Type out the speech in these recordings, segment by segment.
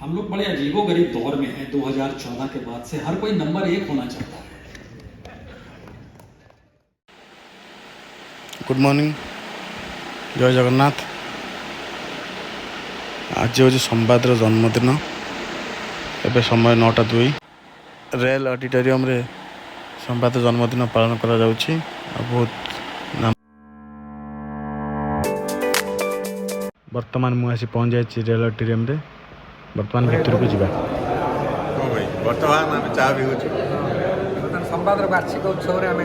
हम लोग बड़े अजीबोगरीब दौर में हैं। 2014 के बाद से हर कोई नंबर 1 होना चाहता है। गुड मॉर्निंग, जय जगन्नाथ। आज हूँ संवादर जन्मदिन। एवं समय 9:02। रेल ऑडिटोरियम रे संवाद जन्मदिन पालन करा जाउछि। बहुत वर्तमान मुझे पहुँच जाए रेल ऑडिटोरियम रे। वर्तमान भितर को जावा। वर्तमान आम चा भी संवाद वार्षिक उत्सव आम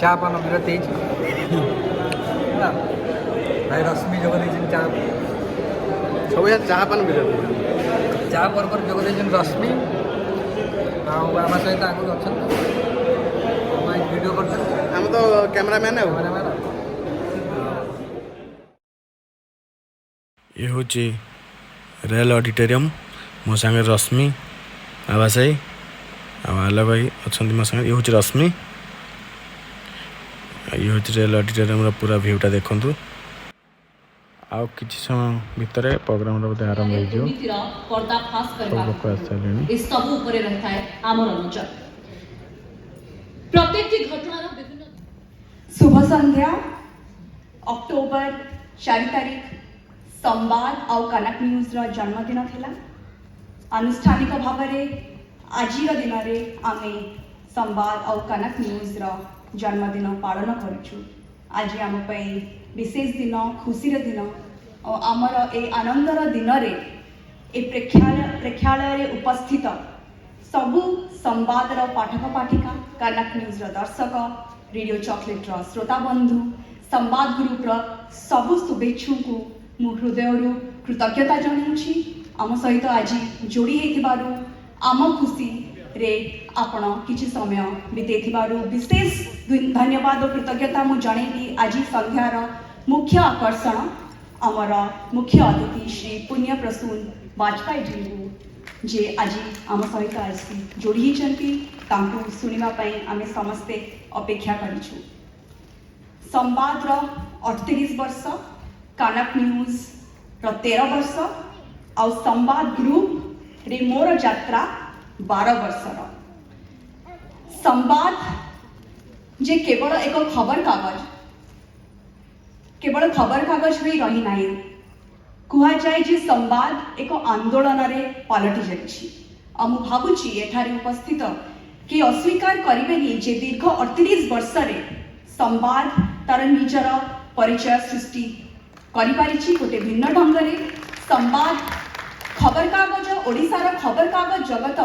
चा पान विरति भाई रश्मि जोगदे चा सब चाह पान विरति चा पर्व जोगदे रश्मि आम सहित आगे अच्छा वीडियो कर तो कैमरामैन ये हूँ रेल ऑडिटोरियम। मो संगे रश्मि आवासाई आलो भाई अच्छा मो संगे। ये हूँ रश्मि। ये हूँ रेल ऑडिटोरियम पूरा भ्यूटा देखु। आउ किसी समय भितर प्रोग्राम बोधे आरंभ शुभ संध्या। अक्टोबर 4 तारीख संवाद आउ कनक न्यूज जन्मदिन थिला। आनुष्ठानिक भाव आज दिन में आम संवाद आउ कनक न्यूज जन्मदिन पालन करुचु। आज आम विशेष दिन, खुशीर दिन और आमर ए आनंदर दिन ए प्रेक्षालय उपस्थित सबु संवादर पाठक पाठिका, कनक न्यूज दर्शक, रेडियो चॉकलेट श्रोता बंधु, संवाद ग्रुप सबु शुभेच्छु को मु हृदय कृतज्ञता जनाऊँगी। आम सहित आज जोड़ी होइथिबारु आम खुशी रे आपण किछि समय बितेथिबारु विशेष धन्यवाद और कृतज्ञता मु जणेबी। आज संध्यार मुख्य आकर्षण आमर मुख्य अतिथि श्री पुण्य प्रसून वाजपेयी जी जे आज आम सहित आज जोड़ी होइछन्ति। तांकु सुनिबा पई आमे समस्ते अपेक्षा करिछु। संवादर 38 वर्ष, कनक न्यूज 13 वर्ष और संवाद ग्रुप रे मोर यात्रा 12 वर्षर। संवाद जे केवल एक खबर कागज भी रही ना। कह जाए जे संवाद एक आंदोलन रे पलटि जाइछि। मु भाबुछि एठारे उपस्थित कि अस्वीकार करेनि जे दीर्घ 38 वर्ष रे संवाद तार निजर परिचय सृष्टि करि पारिछि। गोटे भिन्न ढंग रे संवाद खबर कागज ओडिशार खबर कागज जगत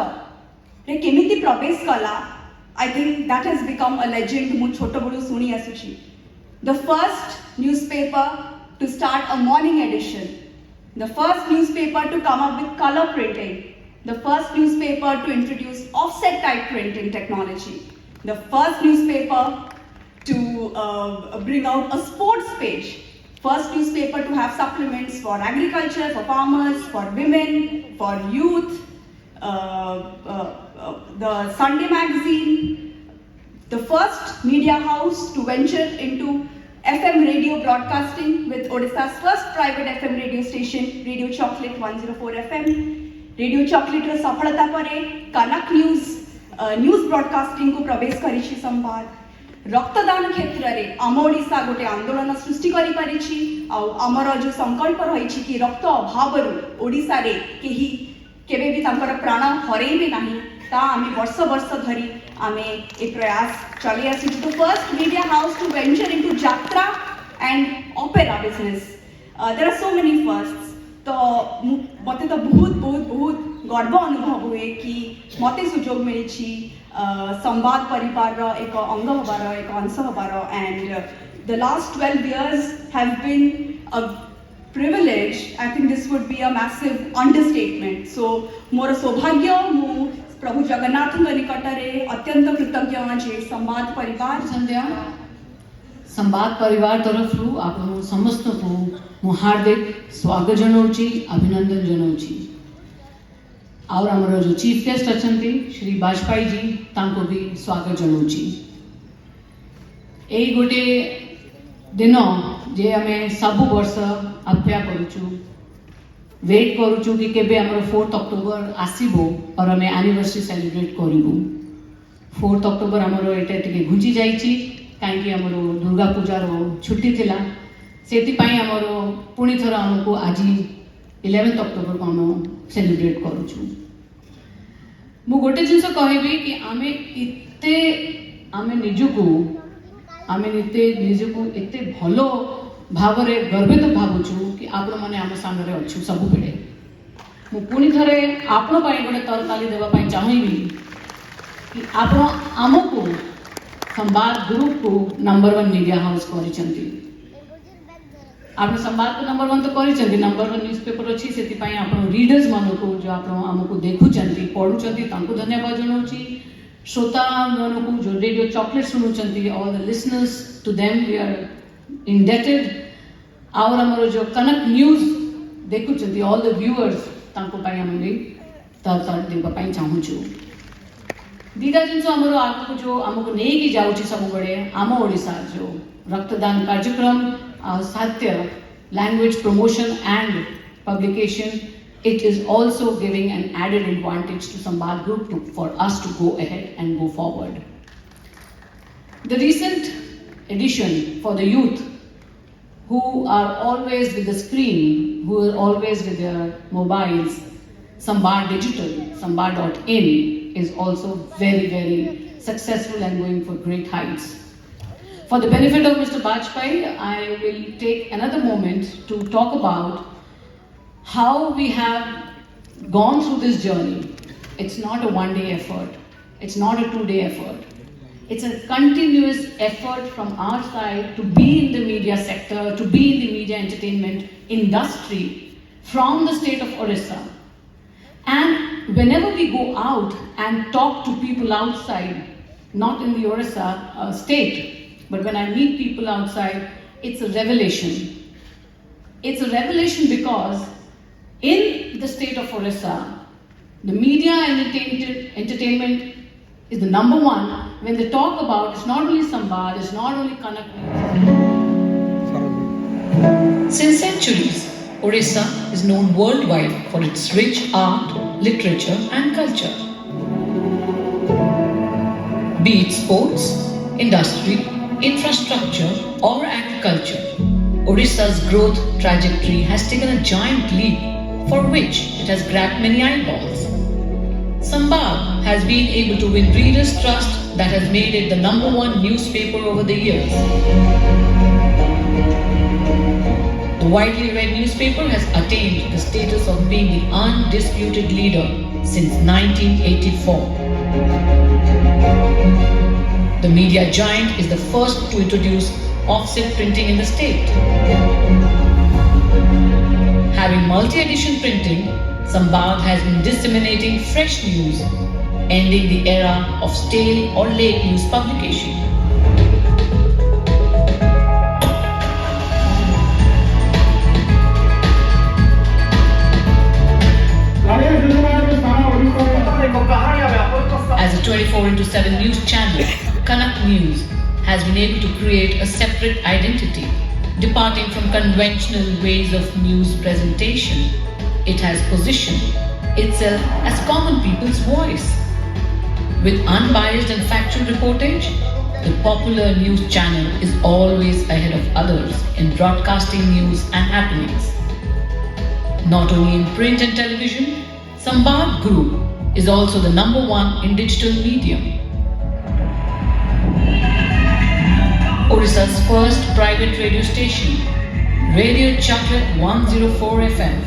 रे केमिति प्रवेश कला। I think that has become a legend. मु छोट बड़ू सुनी आसुछि। The first newspaper to start a morning edition, the first newspaper to come up with colour printing, the first newspaper to introduce offset type printing technology, the first newspaper to bring out a sports page, first newspaper to have supplements for agriculture, for farmers, for women, for youth, the Sunday magazine, the first media house to venture into FM radio broadcasting with Odisha's first private FM radio station, Radio Chocolate 104 FM. Radio Chocolate रो सफलता परे कनक news broadcasting को प्रवेश करिछि। संवाद रक्तदान क्षेत्र में आम ओडिशा गोटे आंदोलन सृष्टि करि पारिछि। आमर जो संकल्प रही कि रक्त अभाव ओडिशा रे केही केबे भी तांकर प्राण हरैबे नाही, ता आमे वर्ष वर्ष धरी आमे ए प्रयास चली आसी। To first media house to venture into yatra and opera business. There are so many firsts. तो मते तो बहुत बहुत बहुत गर्व अनुभव हुए कि मते सुजोग मिली संवाद परिवार एक अंग हबार, एक अंश हबार। And the last 12 years have been a privilege. I think this would be a massive understatement. So मोर सौभाग्य मु प्रभु जगन्नाथ निकट रे अत्यंत कृतज्ञ जे संवाद परिवार संध्या संवाद परिवार तरफ आप समस्त को हार्दिक स्वागत जनाऊँगी, अभिनंदन जनाऊँगी। और आमर जो चीफ गेस्ट अच्छा श्री वाजपेयी जी तांको भी स्वागत जनाऊँगी। यही गोटे दिन जे आमे सब वर्ष अपेक्षा करूँ वेट करूँ कि केबे हमर 4 अक्टोबर आसीबो और हमें एनिवर्सरी सेलिब्रेट करूँ 4 अक्टोबर हमर एटा टिके घुंची जाइछि काहेकि हमर दुर्गा पूजार छुट्टी थिला सेति पाई हमर पुणी थर हमको आज 11 अक्टोबर को हम सेलिब्रेट करूँ मु गोटे जिनस कहबी कि आमे इते आमे निजको एते भलो भावरे गर्वित भावुछु कि आपण माने आम सांगरे अच्छु सब बेले मु पुणी थरे आपण पाई गोटे तरताली देवा पाई चाहबी कि आपण आमको संवाद ग्रुप को नंबर 1 मीडिया हाउस करिसंती आपण संवाद को नंबर 1 तो करिसंती नंबर 1 न्यूज़पेपर अछि सेति पाई आपण रीडर्स मानको जो आपण आमको देखुचंती पढुचंती तांको धन्यवाद जणाउची श्रोता मानको जो रेडियो चॉकलेट सुनुचंती all the listeners to them we are indebted और हमरो जो कनक न्यूज देखुचंती ऑल द व्यूअर्स तांको पाई हमने तर देबा पाई चाहूछु दीदा जिनसो हमरो आगु जो हमको नै कि जाउची सब बडे आम ओडिसा जो रक्तदान कार्यक्रम साहित्य language promotion and publication it is also giving an added advantage to Sambad group for us to go ahead and go forward. The recent edition for the youth who are always with the screen, who are always with their mobiles, Sambad Digital, Sambad.in is also very, very successful and going for great heights. For the benefit of Mr. Bajpai, I will take another moment to talk about how we have gone through this journey. It's not a one-day effort. It's not a two-day effort. It's a continuous effort from our side to be in the media sector, to be in the media entertainment industry from the state of Orissa. And whenever we go out and talk to people outside, not in the Orissa state, but when I meet people outside, it's a revelation. It's a revelation because in the state of Orissa, the media and entertainment is the number one. When they talk about, it's not only Sambad, it's not only Kanak. Since centuries, Orissa is known worldwide for its rich art, literature and culture. Be it sports, industry, infrastructure or agriculture, Orissa's growth trajectory has taken a giant leap for which it has grabbed many eyeballs. Sambad has been able to win readers' trust that has made it the number 1 newspaper over the years. The widely read newspaper has attained the status of being the undisputed leader since 1984. The media giant is the first to introduce offset printing in the state. Having multi-edition printing, Sambad has been disseminating fresh news, ending the era of stale or late news publication. As a 24/7 news channel, Kanak News has been able to create a separate identity, departing from conventional ways of news presentation. It has positioned itself as common people's voice. With unbiased and factual reportage, the popular news channel is always ahead of others in broadcasting news and happenings. Not only in print and television, Sambad Group is also the number 1 in digital medium. Orissa's first private radio station, Radio Chocolate 104 FM,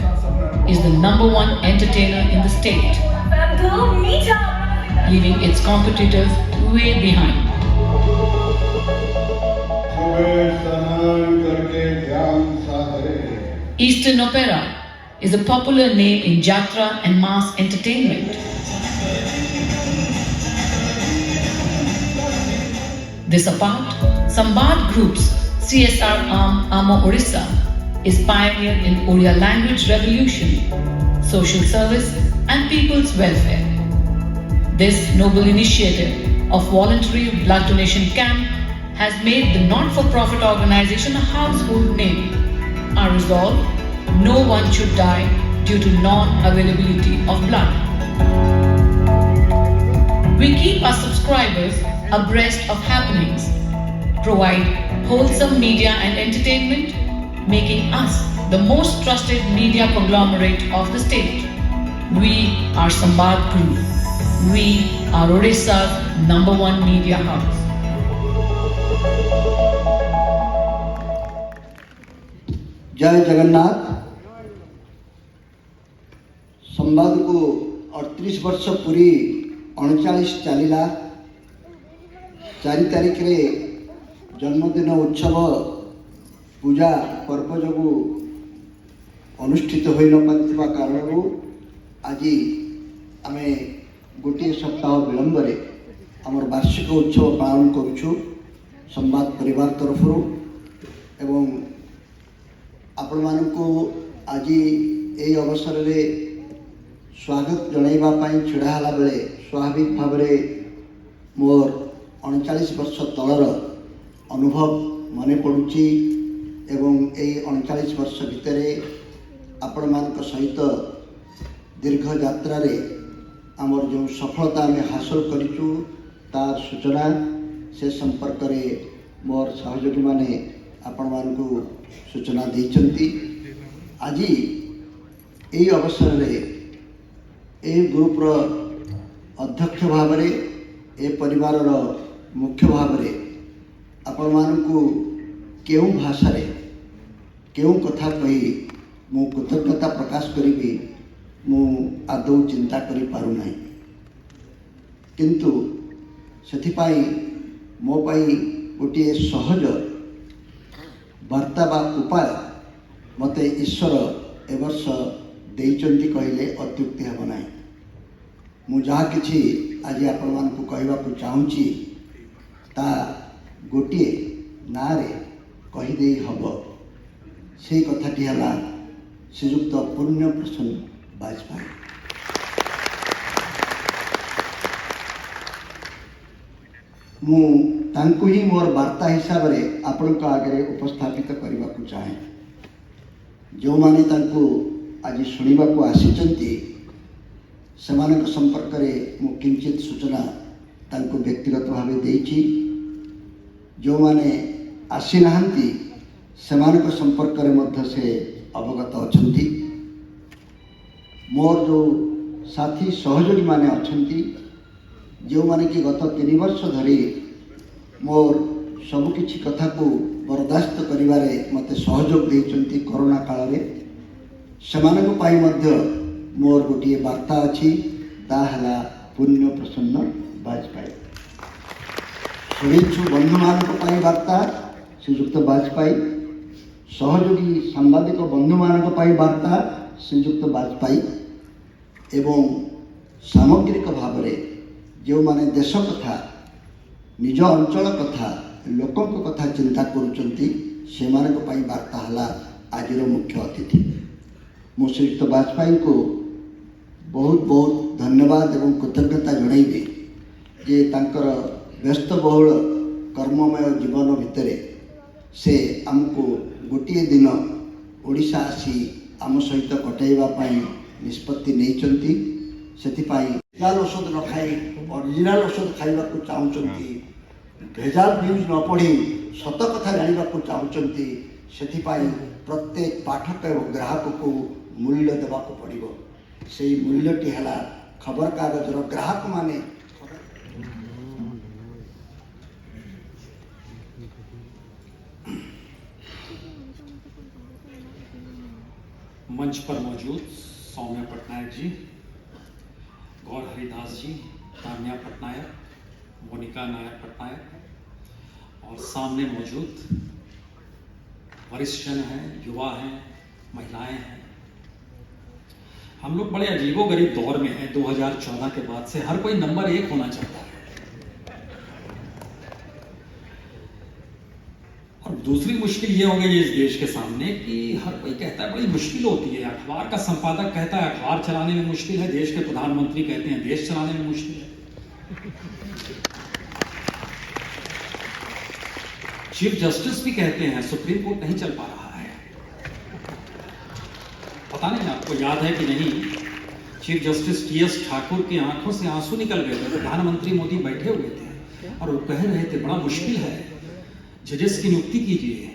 is the number 1 entertainer in the state, leaving its competitors way behind. Eastern Opera is a popular name in Jatra and mass entertainment. This apart, Sambad Group's CSR arm Amo Orissa is pioneer in Odia language revolution, social service and people's welfare. This noble initiative of voluntary blood donation camp has made the not-for-profit organization a household name. Our resolve, no one should die due to non-availability of blood. We keep our subscribers abreast of happenings, provide wholesome media and entertainment, making us the most trusted media conglomerate of the state. We are Sambad Group. We are Odisha's #1 media house. जय जगन्नाथ। संवाद को 38 वर्ष पूरी 39 चलला। 4 तारिख रे जन्मदिन उत्सव पूजा पर्व जो अनुष्ठित हो न पारिथिबा कारणरू आज आम गोटे सप्ताह विलंब रे आमर वार्षिक उत्सव पालन करुछु संवाद परिवार तरफरु एवं आपण मानकु आज ये अवसर रे स्वागत जनइबा पई छिड़ा हला बेले स्वाभाविक भाव रे मोर 39 वर्ष तलर अनुभव मने पड़ुची एवं ए 39 वर्ष भितरे आपण मानक सहित दीर्घ यात्रा रे आमर जो सफलता आम हासिल करिचु तार सूचना से संपर्क रे मोर सहयोगी माने आपण मानकु सूचना देइचंती। आज यही अवसर रे ए ग्रुप रो अध्यक्ष भाव रे ए परिवार रो मुख्य भाव रे आपण मानकु केउ भाषा रे केउ कथा कही मु कृतज्ञता प्रकाश करी मु आदौ चिंता करि पारु नाही, किंतु सेथिपाई मो पाई गोटे सहज वार्ता बा उपाय मते ईश्वर ए वर्ष देइचंती कहले अत्युक्ति हेब नाही। मु जहा किछि आज आपण मानकु कहबाकु चाहूची ता गोटे ना रे कहि देई हब। से कथाटी हला श्रीयुक्त पुण्य प्रसन्न वाजपेयी। मु तांकु ही मोर वार्ता हिसाब रे आपण आगे उपस्थापित करने को चाहे। जो माने तांकु आज शुणा को आसीचंती सेमान संपर्क रे मु किंचित सूचना तांकु व्यक्तिगत भाव देइछि। जो माने आसी नाहंती सेमान संपर्क रे मध्य से अवगत अछंती। मोर जो साथी सहयोगी माने अछंती जो माने कि गत 3 वर्ष धरी मोर सब किछि कथा को बर्दाश्त करिवारे मते सहयोग देइचंती कोरोना काल रे सेमानक पाई मध्य मोर गोटे वार्ता अछि ता हला पुण्य प्रसन्न वाजपेयी। शुणिछु बंधु मानक पाई वार्ता श्रीयुक्त वाजपेयी, सहयोगी सांबादिक बंधु मानक पाई वार्ता श्रीयुक्त वाजपेयी एवं सामग्रिक भाव रे जो माने देश कथा निज अंचल कथा लोकों कथा चिंता करुचंती सेमानक पाई वार्ता हला आजिर मुख्य अतिथि। मु श्रीयुक्त वाजपेयी को बहुत बहुत धन्यवाद एवं कृतज्ञता जणाइबे जे तांकर व्यस्तबहुल कर्ममय जीवन भितरे से आमको गोटे दिन ओडिशा आसी आम सहित कटाइबा पाई निष्पत्ति नैचंती। सेथिपाई भेजाल औषध न खाई ओरिजिनल औषध खाइबा को चाहूचंती, भेजाल न्यूज न पढ़ी सत कथा जानिबा को चाहूचंती। सेथिपाई प्रत्येक पाठक एवं ग्राहक को मूल्य देवा को पड़िबो। सेही मूल्यटी हला खबर कागजर ग्राहक माने मंच पर मौजूद सौम्या पटनायक जी, गौर हरिदास जी, तान्या पटनायक, मोनिका नायर पटनायक और सामने मौजूद वरिष्ठ जन हैं, युवा हैं, महिलाएं हैं। हम लोग बड़े अजीबोगरीब दौर में हैं। 2014 के बाद से हर कोई नंबर 1 होना चाहता है। और दूसरी मुश्किल ये हो गई इस देश के सामने कि हर कोई कहता है बड़ी मुश्किल होती है। अखबार का संपादक कहता है अखबार चलाने में मुश्किल है, देश के प्रधानमंत्री कहते हैं देश चलाने में मुश्किल है। चीफ जस्टिस भी कहते हैं सुप्रीम कोर्ट नहीं चल पा रहा है। पता पता नहीं आपको याद है कि नहीं, चीफ जस्टिस टीएस ठाकुर की आंखों से आंसू निकल गए थे। प्रधानमंत्री मोदी बैठे हुए थे और वो कह रहे थे बड़ा मुश्किल है, जजेस की नियुक्ति कीजिए।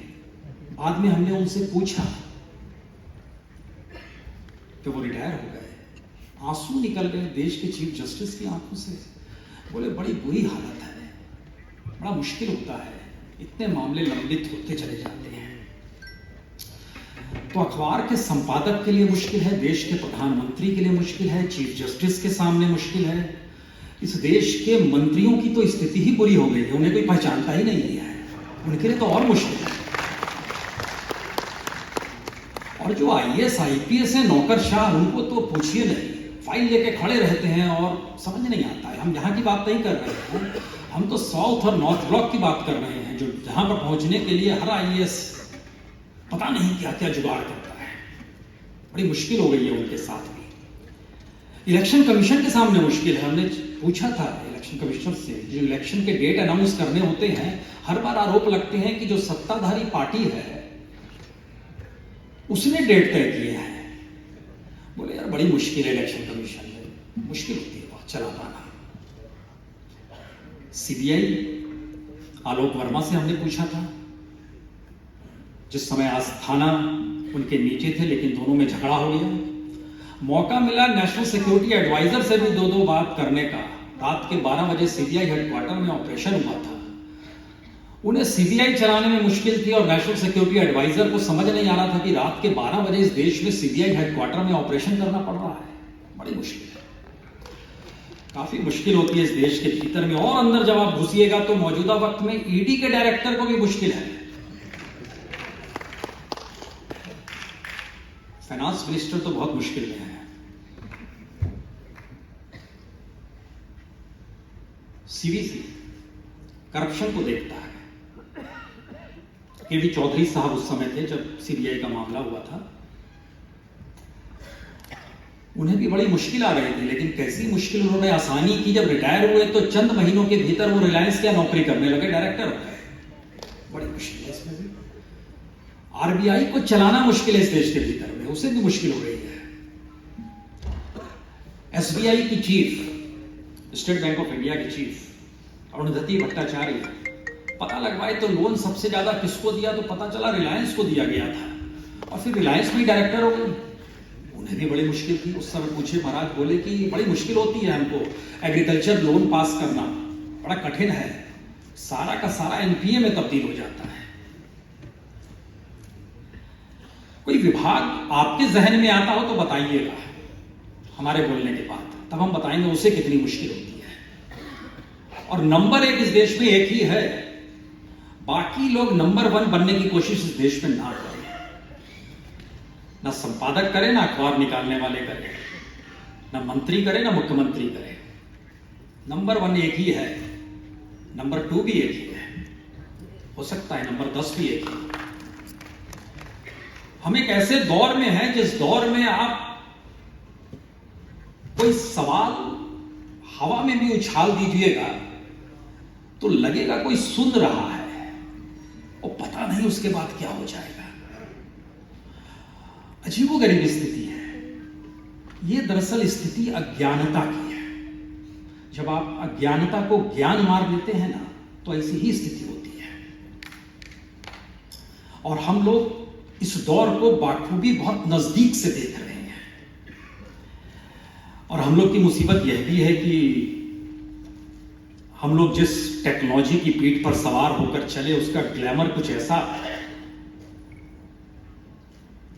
बाद में हमने उनसे पूछा कि वो रिटायर हो गए, आंसू निकल गए देश के चीफ जस्टिस की आंखों से। बोले बड़ी बुरी हालत है, बड़ा मुश्किल होता है, इतने मामले लंबित होते चले जाते हैं। तो अखबार के संपादक के लिए मुश्किल है, देश के प्रधानमंत्री के लिए मुश्किल है, चीफ जस्टिस के सामने मुश्किल है। इस देश के मंत्रियों की तो स्थिति ही बुरी हो गई है, उन्हें कोई पहचानता ही नहीं है, उनके लिए तो और मुश्किल है। और जो आईएएस आईपीएस है नौकरशाह, उनको तो पूछिए नहीं, फाइल लेके खड़े रहते हैं और समझ नहीं आता है। हम यहाँ की बात नहीं कर रहे हैं, हम तो साउथ और नॉर्थ ब्लॉक की बात कर रहे हैं, जो जहां पर पहुंचने के लिए हर आईएएस पता नहीं क्या क्या जुगाड़ करता है। बड़ी मुश्किल हो गई है उनके साथ भी। इलेक्शन कमीशन के सामने मुश्किल है। हमने पूछा था इलेक्शन कमिश्नर से, जो इलेक्शन के डेट अनाउंस करने होते हैं, हर बार आरोप लगते हैं कि जो सत्ताधारी पार्टी है उसने डेट तय किए हैं। बोले यार बड़ी मुश्किल है इलेक्शन कमीशन में, मुश्किल होती है बहुत चला पाना। सीबीआई आलोक वर्मा से हमने पूछा था, जिस समय आस्थाना उनके नीचे थे, लेकिन दोनों में झगड़ा हो गया। मौका मिला नेशनल सिक्योरिटी एडवाइजर से भी दो बात करने का। रात के 12 बजे सीबीआई हेडक्वार्टर में ऑपरेशन हुआ था। उन्हें सीबीआई चलाने में मुश्किल थी और नेशनल सिक्योरिटी एडवाइजर को समझ नहीं आ रहा था कि रात के 12 बजे इस देश में सीबीआई हेडक्वार्टर में ऑपरेशन करना पड़ रहा है। बड़ी मुश्किल है, काफी मुश्किल होती है इस देश के भीतर में। और अंदर जब आप घुसिएगा तो मौजूदा वक्त में ईडी के डायरेक्टर को भी मुश्किल है। फाइनेंस मिनिस्टर तो बहुत मुश्किल में है। सीवीसी करप्शन को देखता है। केवी चौधरी साहब उस समय थे जब सीबीआई का मामला हुआ था, उन्हें भी बड़ी मुश्किल आ रही थी, लेकिन कैसी मुश्किल उन्होंने आसानी की। जब रिटायर हुए तो चंद महीनों के भीतर वो रिलायंस क्या नौकरी करने लगे, डायरेक्टर हो गए। बड़ी मुश्किल है इसमें भी। आरबीआई को चलाना मुश्किल है इस देश के भीतर में, उसे भी मुश्किल हो रही है। एसबीआई की chief, state bank of India की चीफ अरुंधति भट्टाचार्य, पता लगवाए तो लोन सबसे ज्यादा किसको दिया, तो पता चला रिलायंस को दिया गया था। और फिर रिलायंस भी डायरेक्टर हो गई, उन्हें भी बड़ी मुश्किल थी। उस समय पूछे महाराज, बोले कि बड़ी मुश्किल होती है हमको, एग्रीकल्चर लोन पास करना बड़ा कठिन है, सारा का सारा एनपीए में तब्दील हो जाता है। कोई विभाग आपके जहन में आता हो तो बताइएगा हमारे बोलने के बाद, तब हम बताएंगे उसे कितनी मुश्किल होती है। और नंबर 1 इस देश में एक ही है, बाकी लोग नंबर 1 बनने की कोशिश इस देश में ना करें, ना संपादक करे, ना अखबार निकालने वाले करे, ना मंत्री करे, ना मुख्यमंत्री करे। नंबर 1 एक ही है, नंबर 2 भी एक ही है, हो सकता है नंबर 10 भी एक ही। हम एक ऐसे दौर में हैं जिस दौर में आप कोई सवाल हवा में भी उछाल दीजिएगा तो लगेगा कोई सुन रहा है, और पता नहीं उसके बाद क्या हो जाएगा। अजीबोगरीब स्थिति है ये। दरअसल स्थिति अज्ञानता की है। जब आप अज्ञानता को ज्ञान मार लेते हैं ना, तो ऐसी ही स्थिति होती है। और हम लोग इस दौर को बाखूबी बहुत नजदीक से देख रहे हैं। और हम लोग की मुसीबत यह भी है कि हम लोग जिस टेक्नोलॉजी की पीठ पर सवार होकर चले, उसका ग्लैमर कुछ ऐसा।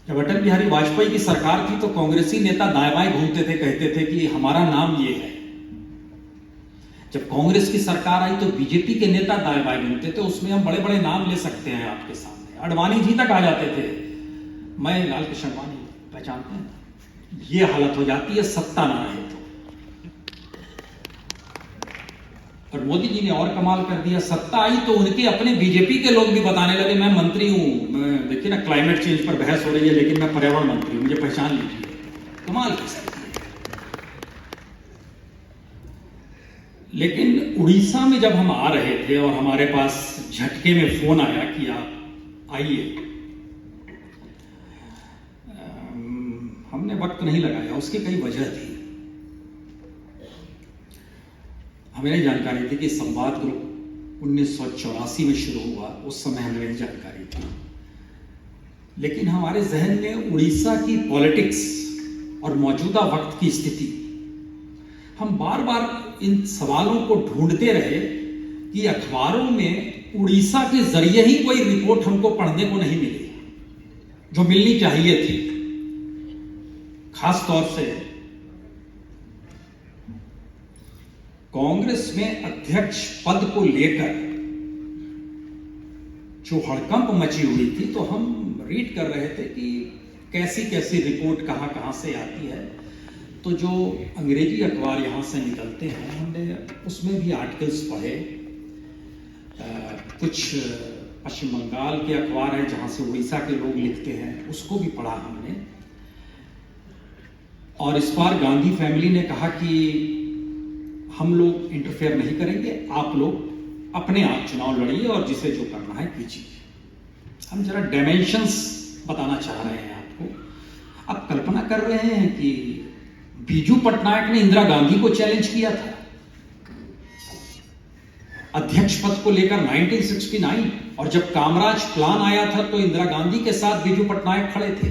जब अटल बिहारी वाजपेयी की सरकार थी तो कांग्रेसी नेता दाएं बाएं घूमते थे, कहते थे कि हमारा नाम ये है। जब कांग्रेस की सरकार आई तो बीजेपी के नेता दाएं बाएं घूमते थे। उसमें हम बड़े बड़े नाम ले सकते हैं आपके सामने, अडवाणी जी तक आ जाते थे। मैं लाल कृष्ण आडवाणी, पहचानते हैं। ये हालत हो जाती है सत्ता ना रहे तो। और मोदी जी ने और कमाल कर दिया, सत्ता आई तो उनके अपने बीजेपी के लोग भी बताने लगे मैं मंत्री हूं, मैं देखिए ना क्लाइमेट चेंज पर बहस हो रही है लेकिन मैं पर्यावरण मंत्री हूं, मुझे पहचान लीजिए। कमाल की स्थिति है। लेकिन उड़ीसा में जब हम आ रहे थे और हमारे पास झटके में फोन आया कि आप आइए, वक्त नहीं लगाया, उसकी कई वजह थी। हमें नहीं जानकारी थी कि संवाद ग्रुप 1984 में शुरू हुआ, उस समय हमें नहीं जानकारी थी। लेकिन हमारे जहन में उड़ीसा की पॉलिटिक्स और मौजूदा वक्त की स्थिति, हम बार बार इन सवालों को ढूंढते रहे कि अखबारों में उड़ीसा के जरिए ही कोई रिपोर्ट हमको पढ़ने को नहीं मिली जो मिलनी चाहिए थी। खास तौर से कांग्रेस में अध्यक्ष पद को लेकर जो हड़कंप मची हुई थी, तो हम रीड कर रहे थे कि कैसी कैसी रिपोर्ट कहां कहां से आती है। तो जो अंग्रेजी अखबार यहाँ से निकलते हैं, हमने उसमें भी आर्टिकल्स पढ़े। कुछ पश्चिम बंगाल के अखबार हैं जहाँ से उड़ीसा के लोग लिखते हैं, उसको भी पढ़ा हमने। और इस बार गांधी फैमिली ने कहा कि हम लोग इंटरफेयर नहीं करेंगे, आप लोग अपने आप चुनाव लड़िए और जिसे जो करना है कीजिए। हम जरा डायमेंशंस बताना चाह रहे हैं आपको। आप कल्पना कर रहे हैं कि बीजू पटनायक ने इंदिरा गांधी को चैलेंज किया था अध्यक्ष पद को लेकर 1969, और जब कामराज प्लान आया था तो इंदिरा गांधी के साथ बीजू पटनायक खड़े थे,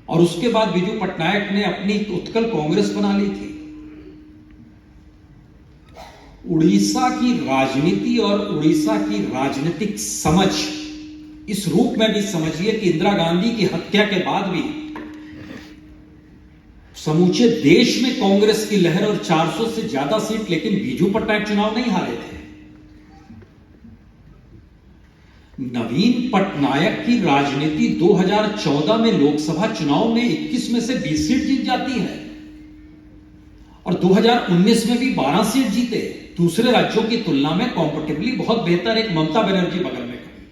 और उसके बाद बीजू पटनायक ने अपनी उत्कल कांग्रेस बना ली थी। उड़ीसा की राजनीति और उड़ीसा की राजनीतिक समझ इस रूप में भी समझिए कि इंदिरा गांधी की हत्या के बाद भी समूचे देश में कांग्रेस की लहर और 400 से ज्यादा सीट, लेकिन बीजू पटनायक चुनाव नहीं हारे थे। नवीन पटनायक की राजनीति 2014 में लोकसभा चुनाव में 21 में से 20 सीट जीत जाती है, और 2019 में भी 12 सीट जीते। दूसरे राज्यों की तुलना में कॉम्पिटिटिवली बहुत बेहतर। एक ममता बनर्जी बगल में खड़ी।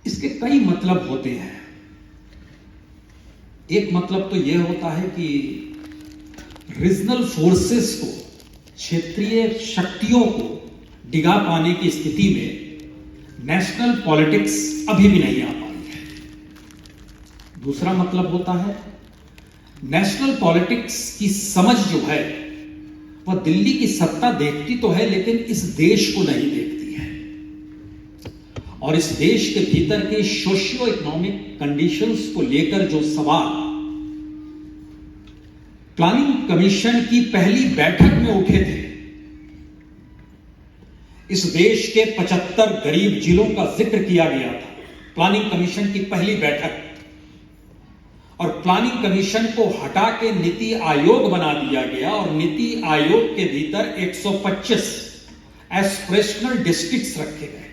इसके कई मतलब होते हैं। एक मतलब तो यह होता है कि रीजनल फोर्सेस को, क्षेत्रीय शक्तियों को डिगा पाने की स्थिति में नेशनल पॉलिटिक्स अभी भी नहीं आ पाई है। दूसरा मतलब होता है नेशनल पॉलिटिक्स की समझ जो है वह दिल्ली की सत्ता देखती तो है, लेकिन इस देश को नहीं देखती है, और इस देश के भीतर के सोशियो इकोनॉमिक कंडीशंस को लेकर जो सवाल प्लानिंग कमीशन की पहली बैठक में उठे थे, इस देश के 75 गरीब जिलों का जिक्र किया गया था प्लानिंग कमीशन की पहली बैठक, और प्लानिंग कमीशन को हटा के नीति आयोग बना दिया गया, और नीति आयोग के भीतर 125 एस्पिरेशनल डिस्ट्रिक्ट्स रखे गए।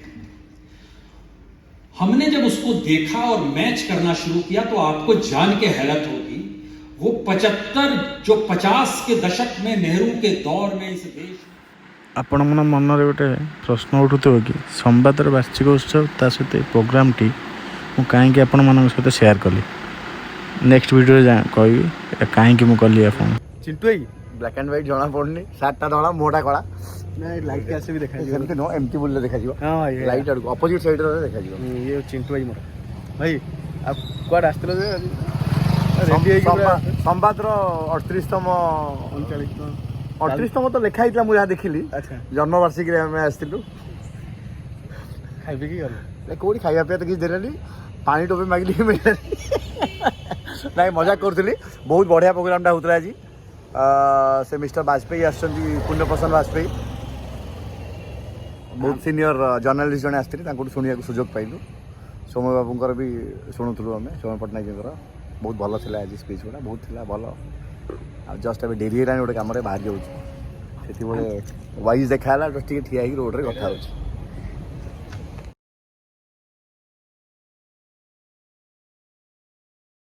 हमने जब उसको देखा और मैच करना शुरू किया तो आपको जान के हैरत होगी, वो 75 जो 50 के दशक में नेहरू के दौर में इस देश आपण मन मन गोटे प्रश्न उठुव कि संवादर वार्षिक उत्सव ता सहित प्रोग्राम टी मु कहीं आपण मान सहित शेयर कली। नेक्स्ट वीडियो कहि कहीं मु कली फोन चिंटू भाई ब्लैक एंड व्हाइट जना पड़नी, सार्टा धड़ा मोटा कड़ा लाइट के आसे भी देखा एमती नो एमती बोलले देखा जीव। हां भाई लाइट आड़ अपोजिट साइड रे देखा जीव। ये चिंटू भाई मोर भाई आप कोड आस्त्र जे रेडी है संवाद रो 38तम 38तम तो लिखा हितला मु या देखिली। अच्छा जन्म वार्षिकी रे हम आस्तिलु खाइ भी गल कोडी खाइया पे तो किछ देलेनी, पानी टोपे मागली मिलले नहीं। मजाक करथली। बहुत बढ़िया प्रोग्राम टा होतला आज। से मिस्टर वाजपेयी आछंती, पुण्य प्रसन्न वाजपेयी बहुत सीनियर जर्नलिस्ट जने आस्थिले, तांको सुनिया को सुजोग पाइलु। सोमय बाबूंकर भी शुणुथलु हमें, सोमय पटनायक जी बहुत भल थिला आज स्पीच गुड़ा, बहुत थिला भल। आ जस्ट अबे डेरी हेलानी गोटे काम बाहर जाऊँ, से वाइज देखा जस्ट ठीक ठिया रोड रे कथा होची।